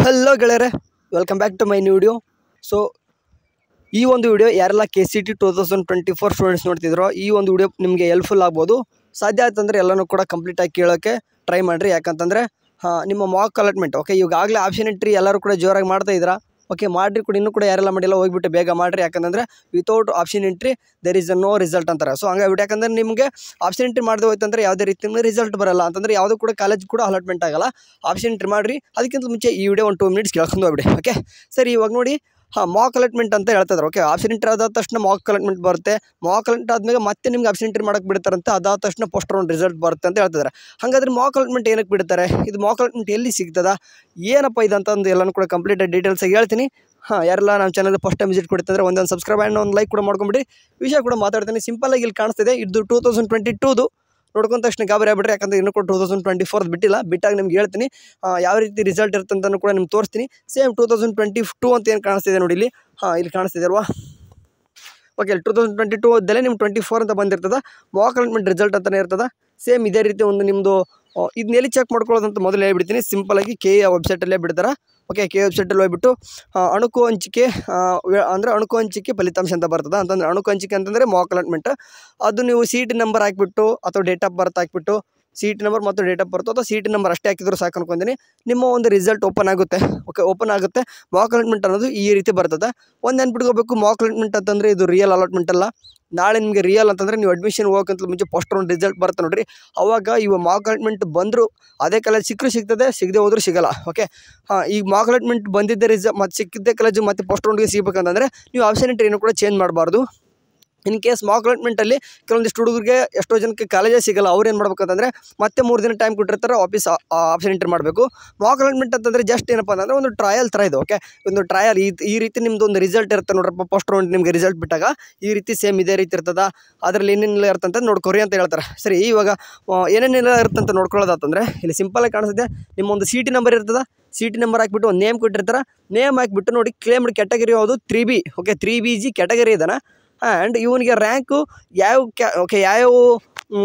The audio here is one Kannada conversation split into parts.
ಹಲೋ ಗೆಳೆಯರೆ, welcome back to my new video. So ಈ ಒಂದು ವಿಡಿಯೋ ಯಾರೆಲ್ಲ KCET 2024 ಸ್ಟೂಡೆಂಟ್ಸ್ ನೋಡ್ತಿದ್ರೋ ಈ ಒಂದು ವಿಡಿಯೋ ನಿಮಗೆ ಹೆಲ್ಪ್ಫುಲ್ ಆಗ್ಬೋದು. ಸಾಧ್ಯ ಆಯ್ತಂದರೆ ಎಲ್ಲನೂ ಕೂಡ ಕಂಪ್ಲೀಟಾಗಿ ಕೇಳೋಕ್ಕೆ ಟ್ರೈ ಮಾಡಿರಿ. ಯಾಕಂತಂದರೆ ನಿಮ್ಮ ಮಾಕ್ ಅಲಾಟ್ಮೆಂಟ್ ಓಕೆ ಈಗಾಗಲೇ ಆಪ್ಷನ್ ಎಂಟ್ರಿ ಎಲ್ಲರೂ ಕೂಡ ಜೋರಾಗಿ ಮಾಡ್ತಾ ಇದ್ದೀರಾ. ಓಕೆ ಮಾಡಿರಿ ಕೂಡ, ಇನ್ನೂ ಕೂಡ ಯಾರೆಲ್ಲ ಮಾಡಿಲ್ಲ ಹೋಗಿಬಿಟ್ಟು ಬೇಗ ಮಾಡಿರಿ. ಯಾಕಂದರೆ without option entry there is no result ಅಂತಾರೆ. ಸೊ ಹಂಗಾಗಿ ಯಾಕಂದರೆ ನಿಮಗೆ ಆಪ್ಷನ್ ಎಂಟ್ರಿ ಮಾಡದೆ ಹೋಯ್ತಂದ್ರೆ ಯಾವುದೇ ರೀತಿ ರಿಸಲ್ಟ್ ಬರಲ್ಲ ಅಂತಂದರೆ ಯಾವುದೂ ಕೂಡ ಕಾಲೇಜ್ ಕೂಡ ಅಲಾಟ್ಮೆಂಟ್ ಆಗಲ್ಲ. ಆಪ್ಷನ್ ಎಂಟ್ರಿ ಮಾಡಿರಿ. ಅದಕ್ಕಿಂತ ಮುಂಚೆ ಈ ವಿಡಿಯೋ ಒಂದು 2 ಮಿನಿಟ್ಸ್ ಕೇಳ್ಕೊಂಡು ಹೋಗ್ಬಿಡಿ. ಓಕೆ ಸರಿ, ಇವಾಗ ನೋಡಿ ಮಾಕ್ ಅಲಾಟ್ಮೆಂಟ್ ಅಂತ ಹೇಳ್ತಿದ್ರು. ಓಕೆ ಆಪ್ಷನ್ ಎಂಟ್ರಿ ಆದ ತಕ್ಷಣ ಮಾಕ್ ಅಲಾಟ್ಮೆಂಟ್ ಬರುತ್ತೆ. ಮಾಕ್ ಅಲಾಟ್ಮೆಂಟ್ ಆದಮೇಲೆ ಮತ್ತೆ ನಿಮ್ಗೆ ಆಪ್ಷನ್ ಎಂಟ್ರಿ ಮಾಡೋಕ್ಕೆ ಬಿಡ್ತಾರಂತೆ. ಅದಾದ ತಕ್ಷಣ ಪೋಸ್ಟ್ ರೌಂಡ್ ರಿಸಲ್ಟ್ ಬರುತ್ತೆ ಅಂತ ಹೇಳ್ತಿದ್ದಾರೆ. ಹಾಗಾದ್ರೆ ಮಾಕ್ ಅಲಾಟ್ಮೆಂಟ್ ಏನಕ್ಕೆ ಬಿಡ್ತಾರೆ, ಇದು ಮಾಕ್ ಅಲಾಟ್ಮೆಂಟ್ ಎಲ್ಲಿ ಸಿಗ್ತದ, ಏನಪ್ಪ ಇದಂತ ಒಂದು ಎಲ್ಲನೂ ಕೂಡ ಕಂಪ್ಲೀಟ್ ಡೀಟೇಲ್ಸಾಗಿ ಹೇಳ್ತೀನಿ. ಯಾರೆಲ್ಲ ನಮ್ಮ ಚಾನಲ್ ಫಸ್ಟ್ ಟೈಮ್ ವಿಸಿಟ್ ಕೊಡ್ತಿದ್ರೆ ಒಂದೊಂದು ಸಬ್ಸ್ಕ್ರೈಬ್ ಆ್ಯಂಡ್ ಒಂದು ಲೈಕ್ ಕೂಡ ಮಾಡ್ಕೊಂಬಿಡಿ. ವಿಷಯ ಕೂಡ ಮಾತಾಡ್ತೀನಿ. ಸಿಂಪಲ್ಲಾಗಿ ಇಲ್ಲಿ ಕಾಣಿಸ್ತಿದೆ, ಇದು 2022 ನೋಡ್ಕೊಂಡ ತಕ್ಷಣ ಗಾಬರಿ ಆಗ್ಬಿಟ್ರೆ. ಯಾಕಂದರೆ ಇನ್ನೂ ಕೂಡ 2024 ಬಿಟ್ಟಿಲ್ಲ. ಬಿಟ್ಟಾಗ ನಿಮ್ಗೆ ಹೇಳ್ತೀನಿ ಯಾವ ರೀತಿ ರಿಸಲ್ಟ್ ಇರುತ್ತೆ ಅಂತಲೂ ಕೂಡ ನಿಮ್ಗೆ ತೋರಿಸ್ತೀನಿ. ಸೇಮ್ 2022 ಅಂತ ಏನು ಕಾಣಿಸ್ತಿದೆ ನೋಡಿ ಇಲ್ಲಿ, ಇಲ್ಲಿ ಕಾಣಿಸ್ತಿದೆ ಅಲ್ವಾ. ಓಕೆ, 2022 ಓದ್ದಲ್ಲೇ ನಿಮ್ಗೆ 24 ಅಂತ ಬಂದಿರ್ತದೆ. ಮಾಕ್ ಅಲಾಟ್ಮೆಂಟ್ ರಿಸಲ್ಟ್ ಅಂತಲೇ ಇರ್ತದೆ. ಸೇಮ್ ಇದೇ ರೀತಿ ಒಂದು ನಿಮ್ಮದು ಇದನ್ನ ಎಲ್ಲಿ ಚೆಕ್ ಮಾಡ್ಕೊಳ್ಳೋದಂತ ಮೊದಲು ಹೇಳ್ಬಿಡ್ತೀನಿ. ಸಿಂಪಲಾಗಿ KE ವೆಬ್ಸೈಟಲ್ಲೇ ಬಿಡ್ತಾರೆ. ಓಕೆ, KE ವೆಬ್ಸೈಟಲ್ಲಿ ಹೋಗ್ಬಿಟ್ಟು ಅಣುಕು ಹಂಚಿಕೆ ಅಂದರೆ ಅಣುಕು ಹಂಚಿಕೆ ಫಲಿತಾಂಶ ಅಂತ ಬರ್ತದೆ. ಅಂತಂದರೆ ಅಣುಕು ಹಂಚಿಕೆ ಅಂತಂದರೆ ಮಾಕ್ ಅಲಾಟ್ಮೆಂಟ್. ಅದು ನೀವು CET ನಂಬರ್ ಹಾಕ್ಬಿಟ್ಟು ಅಥವಾ ಡೇಟ್ ಆಫ್ ಬರ್ತ್ ಹಾಕ್ಬಿಟ್ಟು CET ನಂಬರ್ ಮತ್ತು ಡೇಟ್ ಆಫ್ ಬರ್ತ್ ಅಥವಾ CET ನಂಬರ್ ಅಷ್ಟೇ ಹಾಕಿದ್ರು ಸಾಕು ಅನ್ಕೊಂತೀನಿ, ನಿಮ್ಮ ಒಂದು ರಿಸಲ್ಟ್ ಓಪನ್ ಆಗುತ್ತೆ. ಓಕೆ, ಓಪನ್ ಆಗುತ್ತೆ. ಮಾಕ್ ಅಲಾಟ್ಮೆಂಟ್ ಅನ್ನೋದು ಈ ರೀತಿ ಬರ್ತದೆ. ಒಂದು ನೆನ್ಪಿಟ್ಕೋಬೇಕು, ಮಾಕ್ ಅಲಾಟ್ಮೆಂಟ್ ಅಂತಂದರೆ ಇದು ರಿಯಲ್ ಅಲಾಟ್ಮೆಂಟ್ ಅಲ್ಲ. ನಾಳೆ ನಿಮಗೆ ರಿಯಲ್ ಅಂತಂದರೆ ನೀವು ಅಡ್ಮಿಷನ್ ಹೋಗೋಕ್ಕಿಂತ ಮುಂಚೆ ಫಸ್ಟ್ ರೌಂಡ್ ರಿಸಲ್ಟ್ ಬರುತ್ತೆ ನೋಡಿರಿ. ಅವಾಗ ಇವು ಮಾಕ್ ಅಲಾಟ್ಮೆಂಟ್ ಬಂದರೂ ಅದೇ ಕಾಲೇಜ್ ಸಿಗ್ತದೆ, ಸಿಗದೆ ಹೋದರೂ ಸಿಗಲ್ಲ. ಓಕೆ, ಈಗ ಮಾಕ್ ಅಲಾಟ್ಮೆಂಟ್ ಬಂದಿದ್ದ ಮತ್ತು ಸಿಕ್ಕಿದ್ದೇ ಕಾಲೇಜು ಮತ್ತು ಫಸ್ಟ್ ರೌಂಡ್ಗೆ ಸಿಗಬೇಕಂತಂದರೆ ನೀವು ಆಪ್ಷನ್ ಎಂಟ್ರಿಯನ್ನು ಕೂಡ ಚೇಂಜ್ ಮಾಡಬಾರ್ದು. ಇನ್ ಕೇಸ್ ಮಾಕ್ ಅಲಾಟ್ಮೆಂಟಲ್ಲಿ ಕೆಲವೊಂದಿಷ್ಟು ಹುಡುಗರಿಗೆ ಎಷ್ಟೋ ಜನಕ್ಕೆ ಕಾಲೇಜೇ ಸಿಗಲ್ಲ. ಅವ್ರು ಏನು ಮಾಡ್ಬೇಕಂತಂದರೆ ಮತ್ತೆ 3 ದಿನ ಟೈಮ್ ಕೊಟ್ಟಿರ್ತಾರೆ, ವಾಪಸ್ ಆಪ್ಷನ್ ಎಂಟ್ರಿ ಮಾಡಬೇಕು. ಮಾಕ್ ಅಲಾಟ್ಮೆಂಟ್ ಅಂತಂದರೆ ಜಸ್ಟ್ ಏನಪ್ಪ ಅಂತಂದರೆ ಒಂದು ಟ್ರಯಲ್ ಥರ ಇದು. ಓಕೆ, ಒಂದು ಟ್ರಯಲ್ ಈ ರೀತಿ ನಿಮ್ಮದು ಒಂದು ರಿಸಲ್ಟ್ ಇರುತ್ತೆ ನೋಡ್ರಪ್ಪ. ಫಸ್ಟ್ ರೌಂಡ್ ನಿಮಗೆ ರಿಸಲ್ಟ್ ಬಿಟ್ಟಾಗ ಈ ರೀತಿ ಸೇಮ್ ಇದೇ ರೀತಿ ಇರ್ತದೆ. ಅದರಲ್ಲಿ ಏನೇನೆಲ್ಲ ಇರ್ತಂತ ನೋಡ್ಕೊರಿ ಅಂತ ಹೇಳ್ತಾರೆ. ಸರಿ, ಇವಾಗ ಏನೇನೆಲ್ಲ ಇರ್ತಂತ ನೋಡ್ಕೊಳ್ಳೋದಂತಂದರೆ ಇಲ್ಲಿ ಸಿಂಪಲಾಗಿ ಕಾಣಿಸುತ್ತೆ. ನಿಮ್ಮ ಒಂದು CET ನಂಬರ್ ಇರ್ತದೆ. CET ನಂಬರ್ ಹಾಕ್ಬಿಟ್ಟು ಒಂದು ನೇಮ್ ಕೊಟ್ಟಿರ್ತಾರೆ. ನೇಮ್ ಹಾಕ್ಬಿಟ್ಟು ನೋಡಿ ಕ್ಲೇಮ್ಡ್ ಕ್ಯಾಟಗರಿ ಯಾವುದು 3B. ಓಕೆ, 3BG ಕ್ಯಾಟಗರಿ ಇದಾನೆ. ಆ್ಯಂಡ್ ಇವನಿಗೆ ರ್ಯಾಂಕು ಯಾವ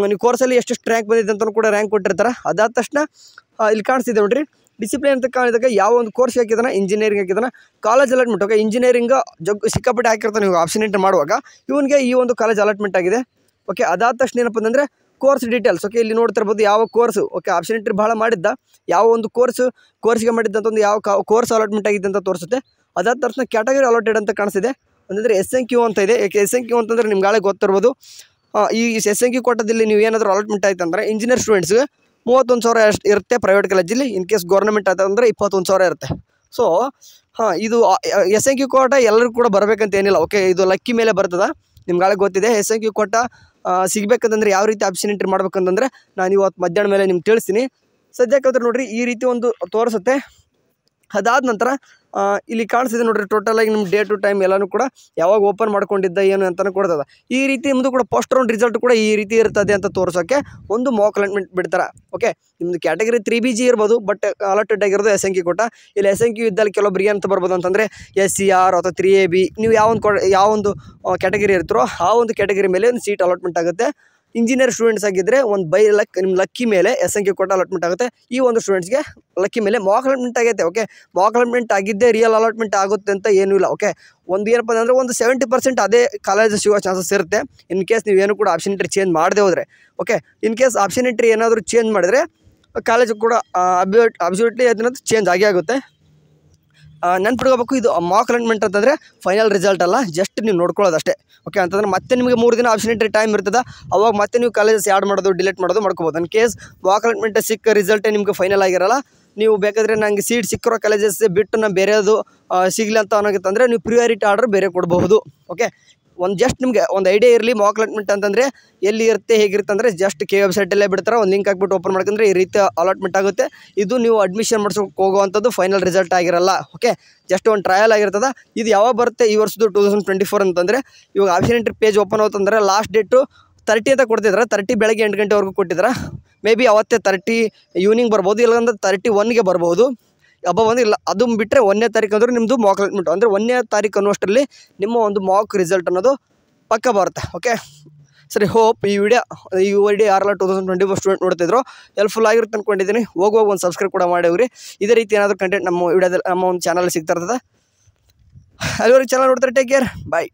ನೀವು ಕೋರ್ಸಲ್ಲಿ ಎಷ್ಟು ರ್ಯಾಂಕ್ ಬಂದಿದೆ ಅಂತಲೂ ಕೂಡ ರ್ಯಾಂಕ್ ಕೊಟ್ಟಿರ್ತಾರೆ. ಅದಾದ ತಕ್ಷಣ ಇಲ್ಲಿ ಕಾಣಿಸ್ತಿದೆ ನೋಡಿರಿ, ಡಿಸಿಪ್ಲಿನ್ ಅಂತ ಕಾಣಿದಾಗ ಯಾವ ಒಂದು ಕೋರ್ಸ್ ಹಾಕಿದಾನೆ, ಇಂಜಿನಿಯರಿಂಗ್ ಹಾಕಿದಾನೆ, ಕಾಲೇಜ್ ಅಲಾಟ್ಮೆಂಟ್. ಓಕೆ, ಇಂಜಿನಿಯರಿಂಗ್ ಸಿಕ್ಕಾಪಟ್ಟೆ ಹಾಕಿರ್ತಾನೆ ನೀವು ಆಪ್ಷನ್ ಎಂಟ್ರಿ ಮಾಡುವಾಗ. ಇವನಿಗೆ ಈ ಒಂದು ಕಾಲೇಜ್ ಅಲಾಟ್ಮೆಂಟ್ ಆಗಿದೆ. ಓಕೆ, ಅದಾದ ತಕ್ಷಣ ಏನಪ್ಪ ಅಂತಂದರೆ ಕೋರ್ಸ್ ಡೀಟೇಲ್ಸ್. ಓಕೆ, ಇಲ್ಲಿ ನೋಡ್ತಿರ್ಬೋದು ಯಾವ ಕೋರ್ಸು. ಓಕೆ, ಆಪ್ಷನ್ ಎಂಟ್ರಿ ಭಾಳ ಮಾಡಿದ್ದ, ಯಾವ ಒಂದು ಕೋರ್ಸ್ಗೆ ಮಾಡಿದ್ದಂತಂದು ಯಾವ ಕೋರ್ಸ್ ಅಲಾಟ್ಮೆಂಟ್ ಆಗಿದೆ ಅಂತ ತೋರಿಸುತ್ತೆ. ಅದಾದ ತಕ್ಷಣ ಕ್ಯಾಟಗರಿ ಅಲಾಟೆಡ್ ಅಂತ ಕಾಣಿಸ್ತಿದೆ. ಅಂದರೆ SNQ ಅಂತ ಇದೆ. SNQ ಅಂತಂದರೆ ನಿಮ್ಗೆ ಗಾಳಿ ಗೊತ್ತಿರ್ಬೋದು. ಈ SNQ ಕೊಟ್ಟದಲ್ಲಿ ನೀವು ಏನಾದರೂ ಅಲಾಟ್ಮೆಂಟ್ ಆಯ್ತು ಅಂದರೆ ಇಂಜಿನಿಯರ್ ಸ್ಟೂಡೆಂಟ್ಸ್ಗೆ 31,000 ಇರುತ್ತೆ ಪ್ರೈವೇಟ್ ಕಾಲೇಜಲ್ಲಿ. ಇನ್ ಕೇಸ್ ಗೌರ್ಮೆಂಟ್ ಆಯ್ತಂದರೆ 21,000 ಇರುತ್ತೆ. ಸೊ ಇದು SNQ ಕೋಟ ಎಲ್ಲರಿಗೂ ಕೂಡ ಬರಬೇಕಂತ ಏನಿಲ್ಲ. ಓಕೆ, ಇದು ಲಕ್ಕಿ ಮೇಲೆ ಬರ್ತದೆ. ನಿಮ್ಗೆ ಗಾಳಿ ಗೊತ್ತಿದೆ. SNQ ಕೋಟ ಸಿಗಬೇಕಂತಂದರೆ ಯಾವ ರೀತಿ ಆಪ್ಷನ್ ಎಂಟ್ರಿ ಮಾಡ್ಬೇಕಂತಂದರೆ ನಾನು ಇವತ್ತು ಮಧ್ಯಾಹ್ನ ಮೇಲೆ ನಿಮ್ಗೆ ತಿಳಿಸ್ತೀನಿ. ಸದ್ಯಕ್ಕೆ ನೋಡಿರಿ ಈ ರೀತಿ ಒಂದು ತೋರಿಸುತ್ತೆ. ಅದಾದ ನಂತರ ಇಲ್ಲಿ ಕಾಣಿಸ್ತಿದೆ ನೋಡಿರಿ, ಟೋಟಲಾಗಿ ನಿಮ್ಮ ಡೇ ಟು ಟೈಮ್ ಎಲ್ಲನೂ ಕೂಡ ಯಾವಾಗ ಓಪನ್ ಮಾಡ್ಕೊಂಡಿದ್ದ ಏನು ಅಂತಲೂ ಕೊಡ್ತದೆ. ಈ ರೀತಿ ನಿಮ್ಮದು ಕೂಡ ಫಸ್ಟ್ ರೌಂಡ್ ರಿಸಲ್ಟ್ ಕೂಡ ಈ ರೀತಿ ಇರ್ತದೆ ಅಂತ ತೋರಿಸೋಕ್ಕೆ ಒಂದು ಮಾಕ್ ಅಲಾಟ್ಮೆಂಟ್ ಬಿಡ್ತಾರೆ. ಓಕೆ, ನಿಮ್ಮದು ಕ್ಯಾಟಗರಿ 3BG ಇರ್ಬೋದು, ಬಟ್ ಅಲಾಟೆಡ್ ಆಗಿರೋದು SNQ ಕೋಟ. ಇಲ್ಲಿ SNQ ಇದ್ದಲ್ಲಿ ಕೆಲವೊಬ್ರಿಗೆ ಏನಂತ ಬರ್ಬೋದು ಅಂತಂದರೆ SCR ಅಥವಾ 3AB. ನೀವು ಯಾವ ಒಂದು ಕ್ಯಾಟಗರಿ ಇರ್ತೀರೋ ಆ ಒಂದು ಕ್ಯಾಟಗರಿ ಮೇಲೆ ಒಂದು ಸೀಟ್ ಅಲಾಟ್ಮೆಂಟ್ ಆಗುತ್ತೆ. ಇಂಜಿನಿಯರ್ ಸ್ಟೂಡೆಂಟ್ಸ್ ಆಗಿದ್ದರೆ ಒಂದು ಬೈ ಲಕ್ ನಿಮ್ಮ ಲಕ್ಕಿ ಮೇಲೆ SNQ ಕೋಟ ಅಲಾಟ್ಮೆಂಟ್ ಆಗುತ್ತೆ. ಈ ಒಂದು ಸ್ಟೂಡೆಂಟ್ಸ್ಗೆ ಲಕ್ಕಿ ಮೇಲೆ ಮಾಕ್ ಅಲಾಟ್ಮೆಂಟ್ ಆಗೈತೆ. ಓಕೆ, ಮಾಕ್ ಅಲಾಟ್ಮೆಂಟ್ ಆಗಿದ್ದೇ ರಿಯಲ್ ಅಲಾಟ್ಮೆಂಟ್ ಆಗುತ್ತೆ ಅಂತ ಏನೂ ಇಲ್ಲ. ಓಕೆ, ಒಂದು ಏನಪ್ಪ ಅಂದರೆ ಒಂದು 70% ಅದೇ ಕಾಲೇಜ್ ಸಿಗೋ ಚಾನ್ಸಸ್ ಇರುತ್ತೆ. ಇನ್ ಕೇಸ್ ನೀವು ಏನು ಕೂಡ ಆಪ್ಷನ್ ಎಂಟ್ರಿ ಚೇಂಜ್ ಮಾಡದೆ ಹೋದರೆ. Okay, in case option entry ಏನಾದರೂ ಚೇಂಜ್ ಮಾಡಿದರೆ ಕಾಲೇಜು ಕೂಡ ಅಬ್ಸಲ್ಯೂಟ್ಲಿ ಅದನ್ನ ಚೇಂಜ್ ಆಗೇ ಆಗುತ್ತೆ. ನೆನ್ಪಿಡ್ಕೋಬೇಕು, ಇದು ಮಾಕ್ ಅಲಾಟ್ಮೆಂಟ್ ಅಂತಂದರೆ ಫೈನಲ್ ರಿಸಲ್ಟ್ ಅಲ್ಲ, ಜಸ್ಟ್ ನೀವು ನೋಡ್ಕೊಳ್ಳೋದು ಅಷ್ಟೇ. ಓಕೆ, ಅಂತಂದರೆ ಮತ್ತೆ ನಿಮಗೆ 3 ದಿನ ಆಪ್ಷನ್ ಎಂಟ್ರಿ ಟೈಮ್ ಇರ್ತದೆ. ಅವಾಗ ಮತ್ತೆ ನೀವು ಕಾಲೇಜಸ್ ಆ್ಯಡ್ ಮಾಡೋದು ಡಿಲೀಟ್ ಮಾಡೋದು ಮಾಡ್ಕೋಬೋದು. ಇನ್ ಕೇಸ್ ಮಾಕ್ ಅಲಾಟ್ಮೆಂಟ್ ಸಿಕ್ಕ ರಿಸಲ್ಟೇ ನಿಮಗೆ ಫೈನಲ್ ಆಗಿರಲ್ಲ. ನೀವು ಬೇಕಾದರೆ ನನಗೆ ಸೀಟ್ ಸಿಕ್ಕಿರೋ ಕಾಲೇಜಸ್ ಬಿಟ್ಟು ನಾನು ಬೇರೆದು ಸಿಗಲಿ ಅಂತ ಅನ್ನೋಗಿತ್ತಂದರೆ ನೀವು ಪ್ರಿಯಾರಿಟಿ ಆರ್ಡರ್ ಬೇರೆ ಕೊಡಬಹುದು. ಓಕೆ, ಒಂದು ಜಸ್ಟ್ ನಿಮಗೆ ಒಂದು ಐಡಿಯಾ ಇರಲಿ. ಮಾಕ್ ಅಲಾಟ್ಮೆಂಟ್ ಅಂತಂದರೆ ಎಲ್ಲಿ ಇರುತ್ತೆ, ಹೇಗಿರುತ್ತೆ ಅಂದರೆ ಜಸ್ಟ್ KE ವೆಬ್ಸೈಟಲ್ಲೇ ಬಿಡ್ತಾರೆ. ಒಂದು ಲಿಂಕ್ ಹಾಕ್ಬಿಟ್ಟು ಓಪನ್ ಮಾಡ್ಕೊಂಡ್ರೆ ಈ ರೀತಿ ಅಲಾಟ್ಮೆಂಟ್ ಆಗುತ್ತೆ. ಇದು ನೀವು ಅಡ್ಮಿಷನ್ ಮಾಡ್ಸೋಕೆ ಹೋಗುವಂಥದ್ದು ಫೈನಲ್ ರಿಸಲ್ಟ್ ಆಗಿರಲ್ಲ. ಓಕೆ, ಜಸ್ಟ್ ಒಂದು ಟ್ರಯಲ್ ಆಗಿರ್ತದೆ. ಇದು ಯಾವಾಗ ಬರುತ್ತೆ ಈ ವರ್ಷದ್ದು 2024 ಅಂತಂದರೆ ಇವಾಗ ಆಪ್ಷನ್ ಎಂಟ್ರಿ ಪೇಜ್ ಓಪನ್ ಆಗುತ್ತಂದರೆ ಲಾಸ್ಟ್ ಡೇಟು 30 ಅಂತ ಕೊಡ್ತಿದ್ದಾರೆ. 30 ಬೆಳಗ್ಗೆ 8 ಗಂಟೆವರೆಗೂ ಕೊಟ್ಟಿದ್ದಾರೆ. ಮೇ ಬಿ ಅವತ್ತೇ 30 ಈವ್ನಿಂಗ್ ಬರ್ಬೋದು, ಇಲ್ಲಾಂದ್ರೆ 31ಗೆ ಬರ್ಬೋದು. ಹಬ್ಬ ಬಂದಿಲ್ಲ, ಅದು ಬಿಟ್ಟರೆ 1ನೇ ತಾರೀಕು ಅಂದರೆ ನಿಮ್ಮದು ಮಾಕ್ ಅಲಾಟ್ಮೆಂಟ್ ಅಂದರೆ 1ನೇ ತಾರೀಕು ಅನ್ನೋಷ್ಟರಲ್ಲಿ ನಿಮ್ಮ ಒಂದು ಮಾಕ್ ರಿಸಲ್ಟ್ ಅನ್ನೋದು ಪಕ್ಕ ಬರುತ್ತೆ. ಓಕೆ, ಸರಿ, ಹೋಪ್ ಈ ವಿಡಿಯೋ ಯಾರೆಲ್ಲ 2024 ಸ್ಟೂಡೆಂಟ್ ನೋಡ್ತಿದ್ರು ಹೆಲ್ಪ್ಫುಲ್ ಆಗಿರುತ್ತೆ ಅಂದ್ಕೊಂಡಿದ್ದೀನಿ. ಹೋಗುವಾಗ ಒಂದು ಸಬ್ಸ್ಕ್ರೈಬ್ ಕೂಡ ಮಾಡಿವ್ರಿ. ಇದೇ ರೀತಿ ಏನಾದರೂ ಕಂಟೆಂಟ್ ನಮ್ಮ ವಿಡಿಯೋದಲ್ಲಿ ನಮ್ಮ ಒಂದು ಚಾನಲ್ ಸಿಗ್ತಾ ಇರ್ತದೆ. ಅಲ್ಲಿವರೆಗೆ ಚಾನಲ್ ನೋಡ್ತಾರೆ. ಟೇಕ್ ಕೇರ್, ಬಾಯ್.